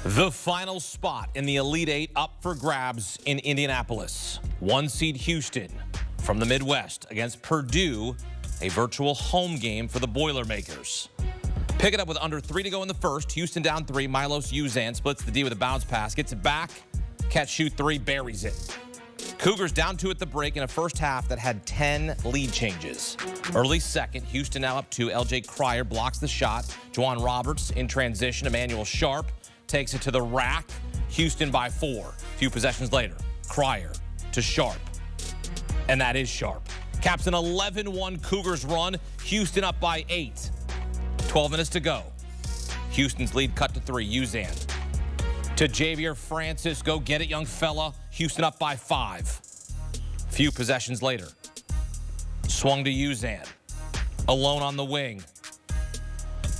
The final spot in the Elite Eight up for grabs in Indianapolis. 1 seed Houston from the Midwest against Purdue, a virtual home game for the Boilermakers. Pick it up with under 3 to go in the first. Houston down 3. Milos Uzan splits the D with a bounce pass. Gets it back. Catch, shoot 3. Buries it. Cougars down 2 at the break in a first half that had 10 lead changes. Early second. Houston now up 2. LJ Cryer blocks the shot. Juwan Roberts in transition. Emmanuel Sharp takes it to the rack. Houston by 4. Few possessions later. Cryer to Sharp. And that is Sharp. Caps an 11-1 Cougars run. Houston up by 8. 12 minutes to go. Houston's lead cut to 3. Uzan to Javier Francis. Go get it, young fella. Houston up by 5. Few possessions later. Swung to Uzan. Alone on the wing.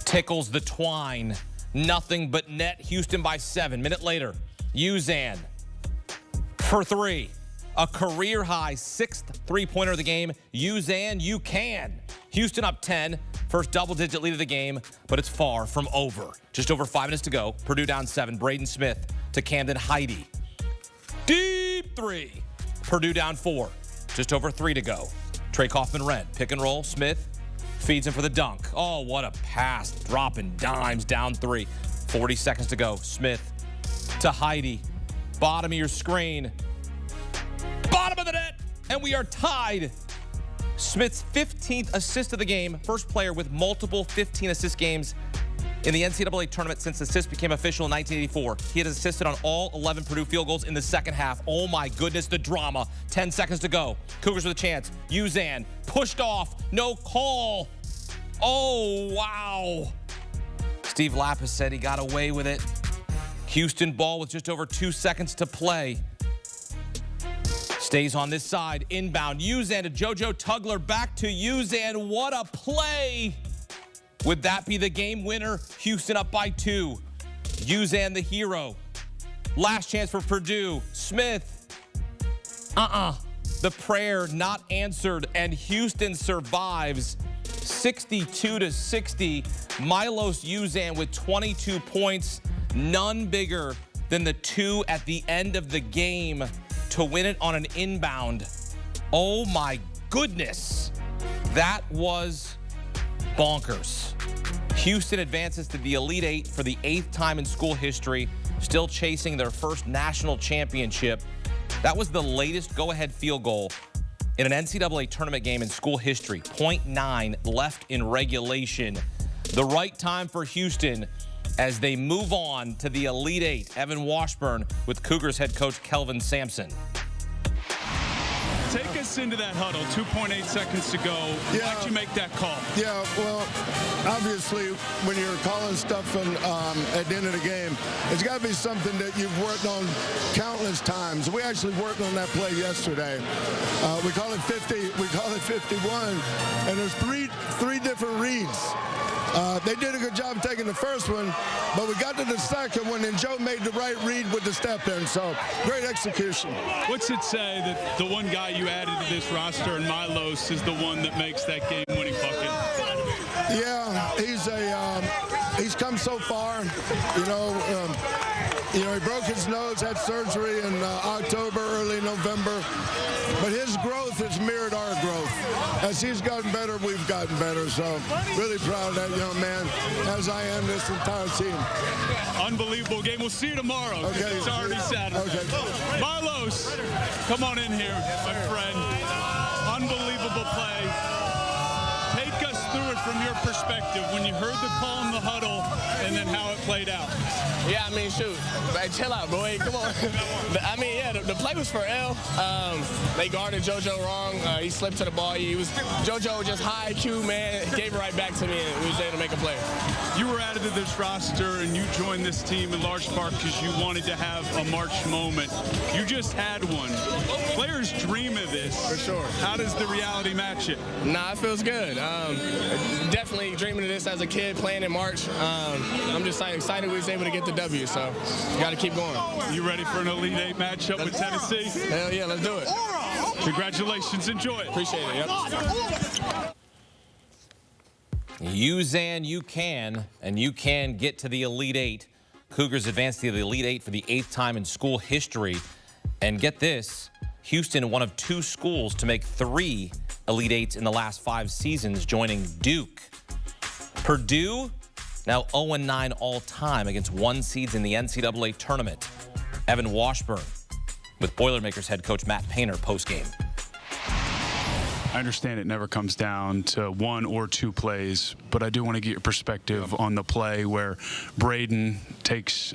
Tickles the twine. Nothing but net. Houston by 7. Minute later. Uzan for 3. A career-high 6th three-pointer of the game. Uzan, you can. Houston up 10. First double-digit lead of the game, but it's far from over. Just over 5 minutes to go. Purdue down 7. Braden Smith to Camden Heidi. Deep 3. Purdue down 4. Just over 3 to go. Trey Kaufman-Renn. Pick and roll. Smith feeds him for the dunk. Oh, what a pass. Dropping dimes down 3. 40 seconds to go. Smith to Heidi. Bottom of your screen. Bottom of the net. And we are tied. Smith's 15th assist of the game. First player with multiple 15-assist games in the NCAA tournament since assists became official in 1984. He had assisted on all 11 Purdue field goals in the second half. Oh, my goodness, the drama. 10 seconds to go. Cougars with a chance. Uzan pushed off. No call. Oh, wow. Steve Lappas said he got away with it. Houston ball with just over 2 seconds to play. Stays on this side. Inbound. Uzan to JoJo Tugler. Back to Uzan. What a play. Would that be the game winner? Houston up by 2. Uzan the hero. Last chance for Purdue. Smith. The prayer not answered, and Houston survives 62-60. Milos Uzan with 22 points. None bigger than the 2 at the end of the game to win it on an inbound. Oh my goodness. That was bonkers. Houston advances to the Elite Eight for the 8th time in school history, still chasing their first national championship. That was the latest go-ahead field goal in an NCAA tournament game in school history. 0.9 left in regulation. The right time for Houston as they move on to the Elite Eight. Evan Washburn with Cougars head coach Kelvin Sampson. Take us into that huddle. 2.8 seconds to go. Yeah. Why'd you make that call? Yeah, well, obviously, when you're calling stuff at the end of the game, it's got to be something that you've worked on countless times. We actually worked on that play yesterday. We call it 50. We call it 51, and there's three different reads. They did a good job taking the first one, but we got to the second one, and Joe made the right read with the step in. So great execution. What's it say that the one guy you added to this roster, and Milos, is the one that makes that game-winning bucket? Yeah, he's come so far. He broke his nose, had surgery in October, early November. But his growth has mirrored our growth. As he's gotten better, we've gotten better. So really proud of that young man, as I am this entire team. Unbelievable game. We'll see you tomorrow. Okay. It's already Saturday. Okay. Milos, come on in here, my friend. Unbelievable play. Take us through it from your perspective when you heard the call in the huddle and then how it played out. Yeah, I mean, shoot. Hey, chill out, boy. Come on. I mean, yeah, the play was for L. They guarded JoJo wrong. He slipped to the ball. JoJo was just high IQ, man. Gave it right back to me, and we was able to make a play. You were added to this roster, and you joined this team in large part because you wanted to have a March moment. You just had one. Players dream of this. For sure. How does the reality match it? Nah, it feels good. Definitely dreaming of this as a kid, playing in March. I'm just excited we was able to get the W, so got to keep going. You ready for an Elite Eight matchup with Tennessee? Hell yeah, let's do it. Congratulations, enjoy it. Appreciate it, yep. Uzan, you can, and you can get to the Elite Eight. Cougars advanced to the Elite Eight for the 8th time in school history. And get this, Houston, one of 2 schools to make 3 Elite Eights in the last 5 seasons, joining Duke. Purdue, now 0-9 all-time against 1 seeds in the NCAA tournament. Evan Washburn with Boilermakers head coach Matt Painter postgame. I understand it never comes down to 1 or 2 plays, but I do want to get your perspective on the play where Braden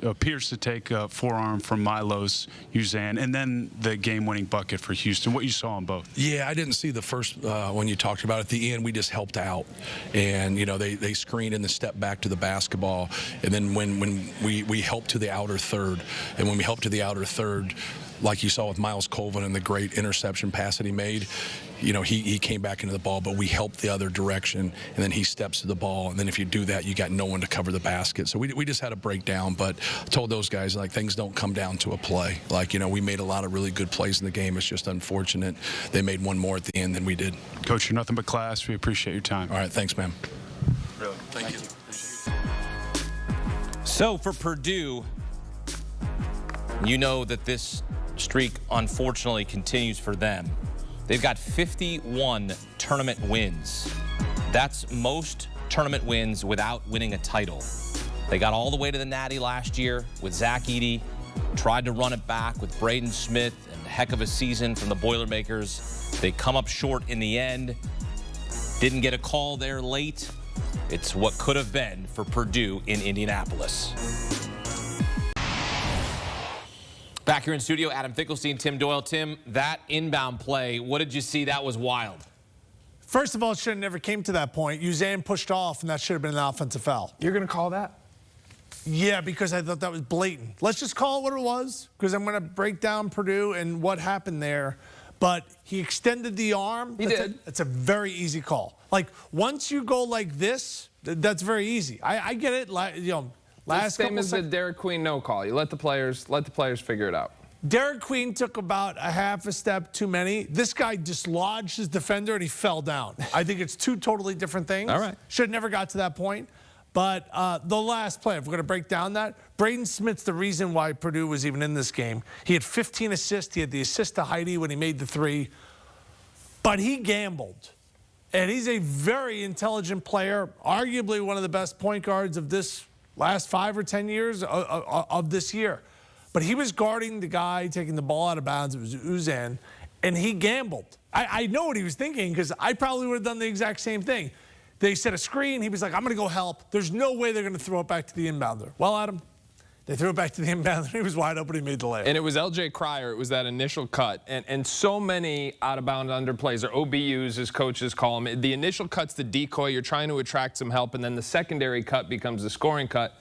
appears to take a forearm from Milos, Uzan, and then the game-winning bucket for Houston. What you saw on both? Yeah, I didn't see the first when you talked about it. At the end, we just helped out, and they screened and then stepped back to the basketball, and then when we helped to the outer third, and when we helped to the outer third, like you saw with Miles Colvin and the great interception pass that he made, he came back into the ball, but we helped the other direction, and then he steps to the ball, and then if you do that, you got no one to cover the basket. So we just had a breakdown, but I told those guys, like, things don't come down to a play. Like, we made a lot of really good plays in the game. It's just unfortunate they made one more at the end than we did. Coach, you're nothing but class. We appreciate your time. All right, thanks, man. Really, Thank you. So for Purdue, you know that this streak unfortunately continues for them. They've got 51 tournament wins. That's most tournament wins without winning a title. They got all the way to the Natty last year with Zach Edey, tried to run it back with Braden Smith, and a heck of a season from the Boilermakers. They come up short in the end. Didn't get a call there late. It's what could have been for Purdue in Indianapolis. Back here in studio, Adam Finkelstein, Tim Doyle. Tim, that inbound play, what did you see? That was wild. First of all, it should have never came to that point. Uzan pushed off, and that should have been an offensive foul. You're going to call that? Yeah, because I thought that was blatant. Let's just call it what it was, because I'm going to break down Purdue and what happened there. But he extended the arm. He did. It's a very easy call. Like, once you go like this, that's very easy. I get it. Last same as the Derek Queen no call. You let the players figure it out. Derek Queen took about a half a step too many. This guy dislodged his defender and he fell down. I think it's 2 totally different things. All right. Should have never got to that point. But the last play, if we're going to break down that, Braden Smith's the reason why Purdue was even in this game. He had 15 assists. He had the assist to Heidi when he made the 3. But he gambled. And he's a very intelligent player, arguably one of the best point guards of this last 5 or 10 years of this year. But he was guarding the guy taking the ball out of bounds. It was Uzan, and he gambled. I know what he was thinking, because I probably would have done the exact same thing. They set a screen. He was like, I'm going to go help. There's no way they're going to throw it back to the inbounder. Well, Adam, they threw it back to the inbounder. He was wide open. He made the layup. And it was L.J. Cryer. It was that initial cut. And so many out-of-bounds underplays, or OBUs, as coaches call them. The initial cut's the decoy. You're trying to attract some help, and then the secondary cut becomes the scoring cut.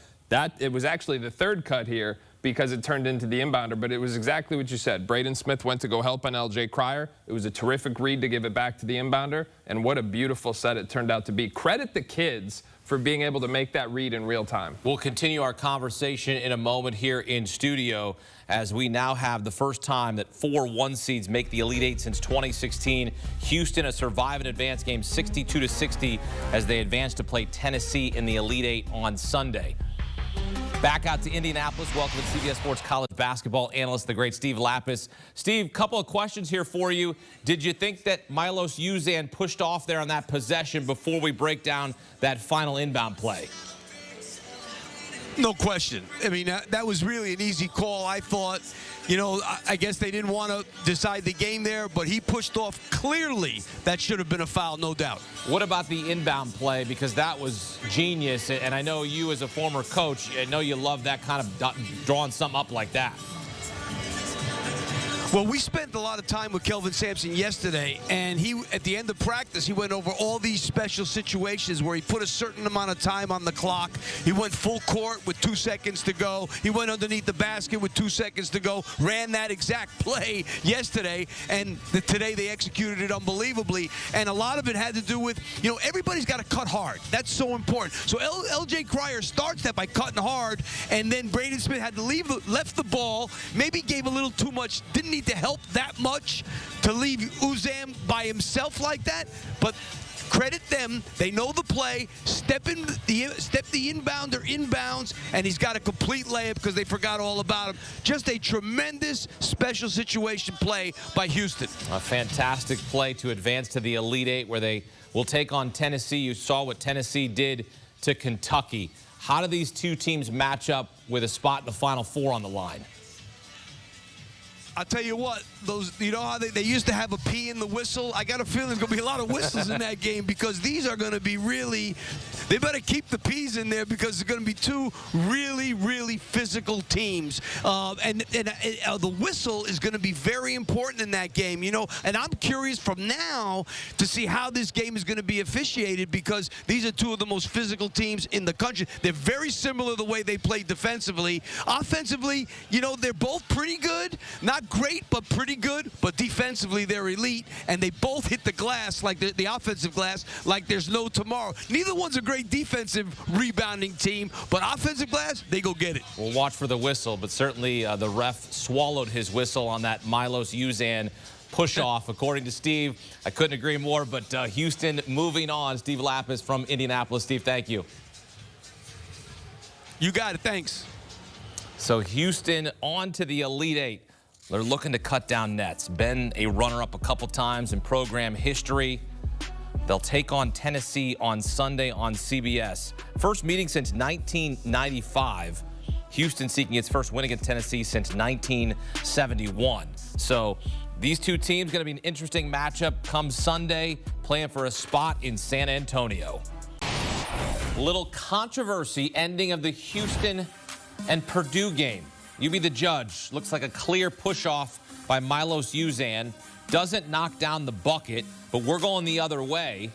It was actually the 3rd cut here, because it turned into the inbounder, but it was exactly what you said. Braden Smith went to go help on L.J. Cryer. It was a terrific read to give it back to the inbounder, and what a beautiful set it turned out to be. Credit the kids for being able to make that read in real time. We'll continue our conversation in a moment here in studio, as we now have the first time that 4 1 seeds make the Elite Eight since 2016. Houston, a survive and advance game 62-60 as they advance to play Tennessee in the Elite Eight on Sunday. Back out to Indianapolis. Welcome to CBS Sports college basketball analyst, the great Steve Lappas. Steve, couple of questions here for you. Did you think that Milos Uzan pushed off there on that possession before we break down that final inbound play? No question. I mean, that was really an easy call. I thought, I guess they didn't want to decide the game there, but he pushed off clearly. That should have been a foul, no doubt. What about the inbound play? Because that was genius, and I know you as a former coach, I know you love that kind of drawing something up like that. Well, we spent a lot of time with Kelvin Sampson yesterday, and at the end of practice, he went over all these special situations where he put a certain amount of time on the clock. He went full court with 2 seconds to go. He went underneath the basket with 2 seconds to go, ran that exact play yesterday, and today they executed it unbelievably. And a lot of it had to do with, everybody's got to cut hard. That's so important. So L.J. Cryer starts that by cutting hard, and then Braden Smith had to left the ball, maybe gave a little too much, didn't need to help that much to leave Uzan by himself like that, but Credit them. They know the play. Step the inbounder inbounds, and he's got a complete layup because they forgot all about him. Just a tremendous special situation play by Houston. A fantastic play to advance to the Elite Eight, where they will take on Tennessee. You saw what Tennessee did to Kentucky. How do these two teams match up with a spot in the Final Four on the line? I'll tell you what, you know how they used to have a P in the whistle? I got a feeling there's going to be a lot of whistles in that game because these are going to be really, they better keep the P's in there because it's going to be two really, really physical teams. And the whistle is going to be very important in that game, you know. And I'm curious from now to see how this game is going to be officiated because these are two of the most physical teams in the country. They're very similar the way they play defensively. Offensively, you know, they're both pretty good. Not great, but pretty good. But defensively, they're elite, and they both hit the glass, like the offensive glass, like there's no tomorrow. Neither one's a great defensive rebounding team, but offensive glass, they go get it. We'll watch for the whistle, but certainly the ref swallowed his whistle on that Milos Uzan push-off. According to Steve, I couldn't agree more, but Houston moving on. Steve Lappas from Indianapolis. Steve, thank you. You got it. Thanks. So Houston on to the Elite Eight. They're looking to cut down nets. Been a runner-up a couple times in program history. They'll take on Tennessee on Sunday on CBS. First meeting since 1995. Houston seeking its first win against Tennessee since 1971. So these two teams going to be an interesting matchup come Sunday, playing for a spot in San Antonio. Little controversy ending of the Houston and Purdue game. You be the judge. Looks like a clear push-off by Milos Uzan. Doesn't knock down the bucket, but we're going the other way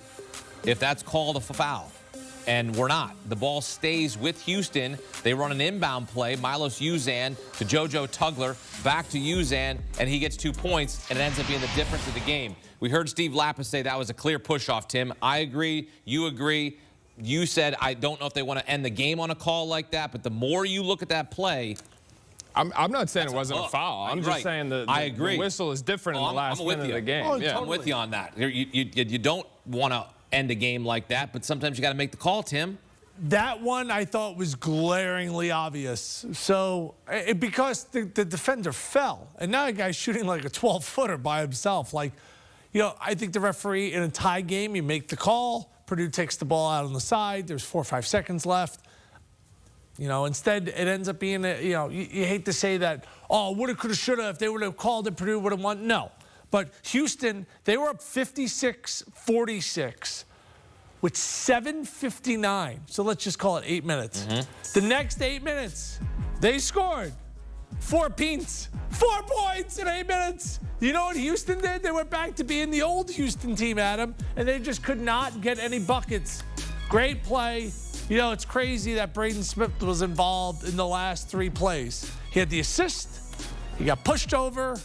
if that's called a foul. And we're not. The ball stays with Houston. They run an inbound play. Milos Uzan to JoJo Tugler, back to Uzan, and he gets 2 points, and it ends up being the difference of the game. We heard Steve Lappas say that was a clear push-off, Tim. I agree. You agree. You said, I don't know if they want to end the game on a call like that, but the more you look at that play, I'm not saying it wasn't a foul. I'm just saying the whistle is different in the last minute of the game. Oh, yeah. I'm with you on that. You don't want to end a game like that, but sometimes you got to make the call, Tim. That one I thought was glaringly obvious. So, because the defender fell, and now a guy's shooting like a 12-footer by himself. Like, you know, I think the referee in a tie game, you make the call. Purdue takes the ball out on the side. There's 4 or 5 seconds left. You know, instead, it ends up being, you know, you hate to say that, oh, woulda, coulda, shoulda, if they would have called it, Purdue would have won. No. But Houston, they were up 56-46 with 7:59. So let's just call it 8 minutes. The next 8 minutes, they scored 4 points. 4 points in 8 minutes. You know what Houston did? They went back to being the old Houston team, Adam, and they just could not get any buckets. Great play. You know, it's crazy that Braden Smith was involved in the last 3 plays. He had the assist, he got pushed over,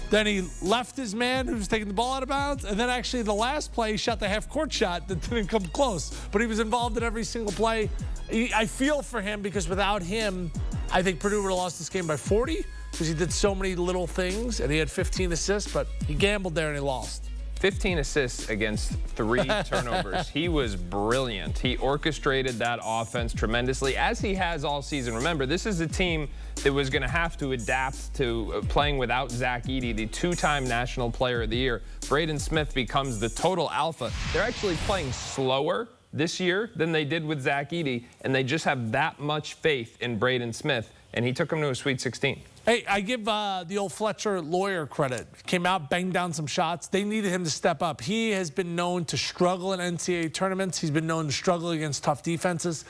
then he left his man who was taking the ball out of bounds, and then actually the last play, he shot the half-court shot that didn't come close. But he was involved in every single play. I feel for him because without him, I think Purdue would have lost this game by 40 because he did so many little things, and he had 15 assists, but he gambled there and he lost. 15 assists against 3 turnovers. He was brilliant. He orchestrated that offense tremendously, as he has all season. Remember, this is a team that was going to have to adapt to playing without Zach Edey, the 2-time National Player of the Year. Braden Smith becomes the total alpha. They're actually playing slower this year than they did with Zach Edey, and they just have that much faith in Braden Smith, and he took them to a Sweet 16. Hey, I give the old Fletcher lawyer credit. Came out, banged down some shots. They needed him to step up. He has been known to struggle in NCAA tournaments. He's been known to struggle against tough defenses.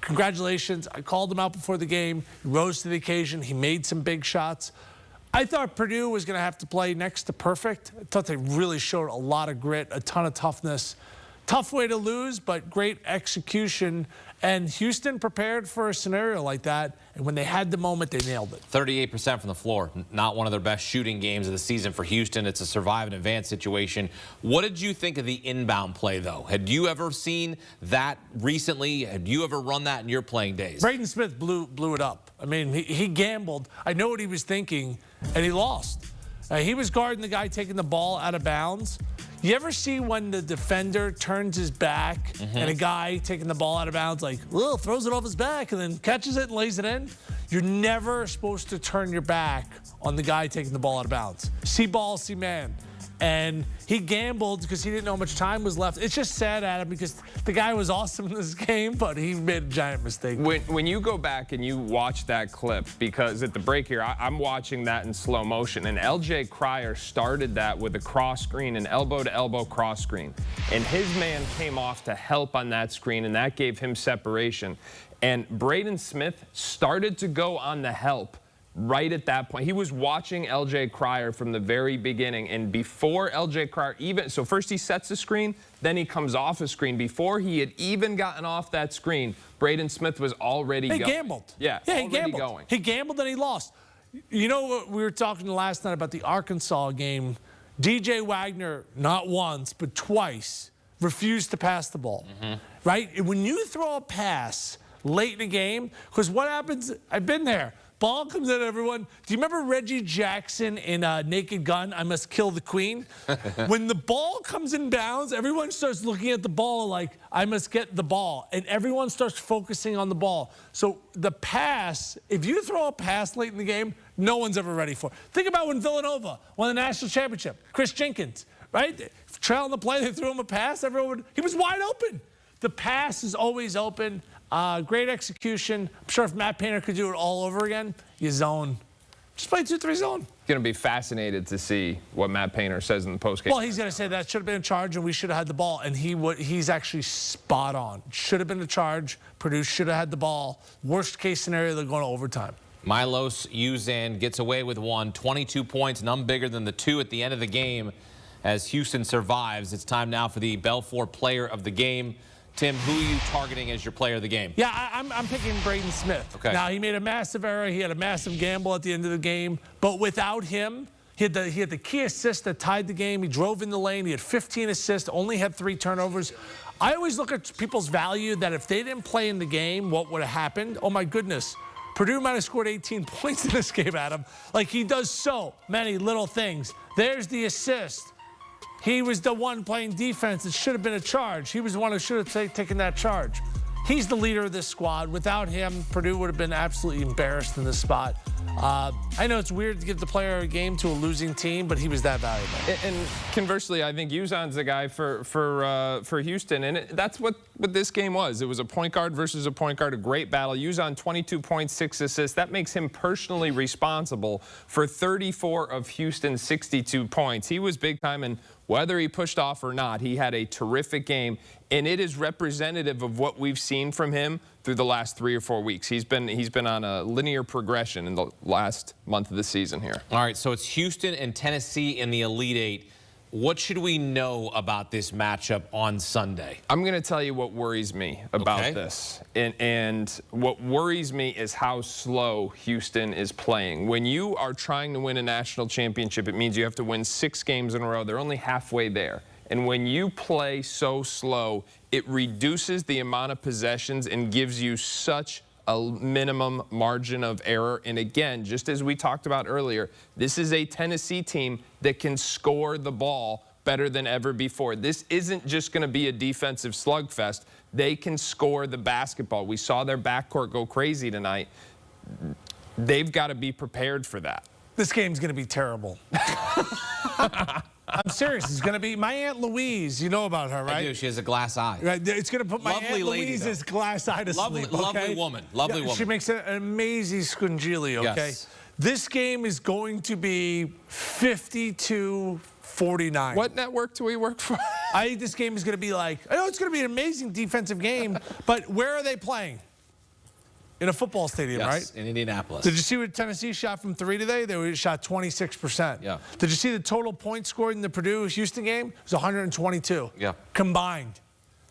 Congratulations. I called him out before the game. He rose to the occasion. He made some big shots. I thought Purdue was going to have to play next to perfect. I thought they really showed a lot of grit, a ton of toughness. Tough way to lose, but great execution. And Houston prepared for a scenario like that, and when they had the moment, they nailed it. 38% from the floor. Not one of their best shooting games of the season for Houston. It's a survive and advance situation. What did you think of the inbound play, though? Had you ever seen that recently? Had you ever run that in your playing days? Braden Smith blew it up. I mean, he gambled. I know what he was thinking, and he lost. He was guarding the guy taking the ball out of bounds. You ever see when the defender turns his back and a guy taking the ball out of bounds, like, well, throws it off his back and then catches it and lays it in? You're never supposed to turn your back on the guy taking the ball out of bounds. See ball, see man. And he gambled because he didn't know how much time was left. It's just sad, Adam, because the guy was awesome in this game, but he made a giant mistake. When you go back and you watch that clip, because at the break here, I'm watching that in slow motion, and LJ Cryer started that with a cross screen, an elbow-to-elbow cross screen. And his man came off to help on that screen, and that gave him separation. And Braden Smith started to go on the help right at that point. He was watching LJ Cryer from the very beginning, and before LJ Cryer even, so first he sets the screen, then he comes off a screen. Before he had even gotten off that screen, Braden Smith was already going. He gambled. Yeah, he gambled. Going. He gambled and he lost. You know what we were talking last night about the Arkansas game? DJ Wagner, not once, but twice, refused to pass the ball, right? When you throw a pass late in the game, because what happens, I've been there, ball comes at everyone. Do you remember Reggie Jackson in Naked Gun, I Must Kill the Queen? When the ball comes in bounds, everyone starts looking at the ball like, I must get the ball. And everyone starts focusing on the ball. So the pass, if you throw a pass late in the game, no one's ever ready for it. Think about when Villanova won the national championship. Chris Jenkins, right? Trailing the play, they threw him a pass. He was wide open. The pass is always open. Great execution. I'm sure if Matt Painter could do it all over again, you zone. Just play 2-3 zone. Going to be fascinated to see what Matt Painter says in the postgame. Well, he's going to say that should have been a charge and we should have had the ball. And he's actually spot on. Should have been a charge. Purdue should have had the ball. Worst case scenario, they're going to overtime. Milos Uzan gets away with one. 22 points, none bigger than the 2 at the end of the game as Houston survives. It's time now for the Belfort Player of the Game. Tim, who are you targeting as your player of the game? Yeah, I'm picking Braden Smith. Okay. Now, he made a massive error. He had a massive gamble at the end of the game. But without him, he had the key assist that tied the game. He drove in the lane. He had 15 assists, only had 3 turnovers. I always look at people's value that if they didn't play in the game, what would have happened? Oh, my goodness. Purdue might have scored 18 points in this game, Adam. Like, he does so many little things. There's the assist. He was the one playing defense. It should have been a charge. He was the one who should have taken that charge. He's the leader of this squad. Without him, Purdue would have been absolutely embarrassed in this spot. I know it's weird to give the player a game to a losing team, but he was that valuable. And conversely, I think Uzan's the guy for Houston, and that's what this game was. It was a point guard versus a point guard, a great battle. Uzan 22 points, 6 assists. That makes him personally responsible for 34 of Houston's 62 points. He was big time, and whether he pushed off or not, he had a terrific game, and it is representative of what we've seen from him through the last 3 or 4 weeks. He's been on a linear progression in the last month of the season here. All right, so it's Houston and Tennessee in the Elite Eight. What should we know about this matchup on Sunday? I'm going to tell you what worries me about this. And what worries me is how slow Houston is playing. When you are trying to win a national championship, it means you have to win 6 games in a row. They're only halfway there. And when you play so slow, it reduces the amount of possessions and gives you such a minimum margin of error. And again, just as we talked about earlier, this is a Tennessee team that can score the ball better than ever before. This isn't just going to be a defensive slugfest. They can score the basketball. We saw their backcourt go crazy tonight. They've got to be prepared for that. This game's going to be terrible. I'm serious. It's going to be my Aunt Louise. You know about her, right? I do. She has a glass eye. Right. It's going to put my Lovely Aunt lady, Louise's though. glass eye to sleep. Okay? Lovely woman. Lovely woman. She makes an amazing scungili, okay? Yes. This game is going to be 52-49. What network do we work for? I think this game is going to be like, I know it's going to be an amazing defensive game, but where are they playing? In a football stadium, yes, right? In Indianapolis. Did you see what Tennessee shot from 3 today? They shot 26%. Yeah. Did you see the total points scored in the Purdue-Houston game? It was 122. Yeah. Combined.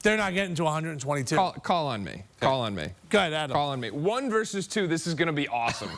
They're not getting to 122. Call on me. Call on me. Go ahead, Adam. Call on me. 1 versus 2, this is going to be awesome.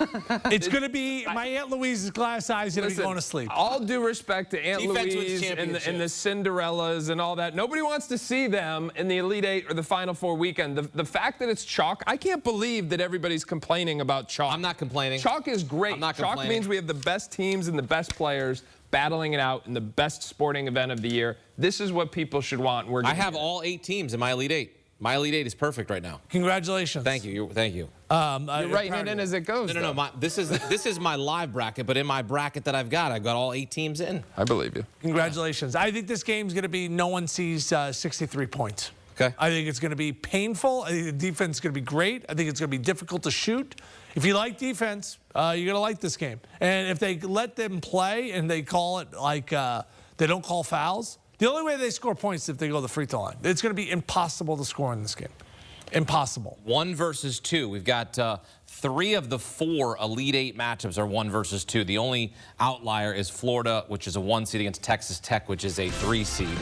It's going to be my Aunt Louise's glass eyes going to be going to sleep. All due respect to Aunt Louise and the Cinderellas and all that. Nobody wants to see them in the Elite Eight or the Final Four weekend. The fact that it's chalk, I can't believe that everybody's complaining about chalk. I'm not complaining. Chalk is great. I'm not chalk complaining. means we have the best teams and the best players. battling it out in the best sporting event of the year. This is what people should want. I have all 8 teams in my Elite 8. My Elite 8 is perfect right now. Congratulations. Thank you. Thank you. You're writing it in as it goes. No. This is my live bracket, but in my bracket that I've got all 8 teams in. I believe you. Congratulations. I think this game's going to be no one sees 63 points. Okay. I think it's going to be painful. I think the defense is going to be great. I think it's going to be difficult to shoot. If you like defense, you're going to like this game. And if they let them play and they call it like they don't call fouls, the only way they score points is if they go to the free throw line. It's going to be impossible to score in this game. Impossible. 1 versus 2. We've got 3 of the 4 Elite 8 matchups are 1 versus 2. The only outlier is Florida, which is a 1 seed, against Texas Tech, which is a 3 seed.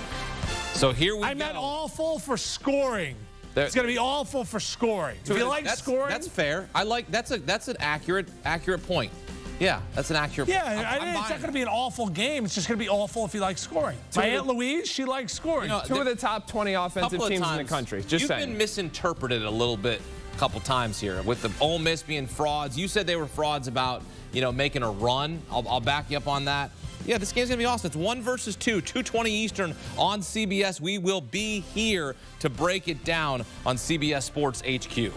So here we go. I meant awful for scoring. It's going to be awful for scoring. If you like scoring, that's fair. That's an accurate point. Yeah, that's an accurate point. Yeah, it's not going to be an awful game. It's just going to be awful if you like scoring. My Aunt Louise, she likes scoring. Two of the top 20 offensive teams in the country. Just saying. You've been misinterpreted a little bit a couple times here with the Ole Miss being frauds. You said they were frauds about, making a run. I'll back you up on that. Yeah, this game's going to be awesome. It's 1 versus 2, 2:20 Eastern on CBS. We will be here to break it down on CBS Sports HQ.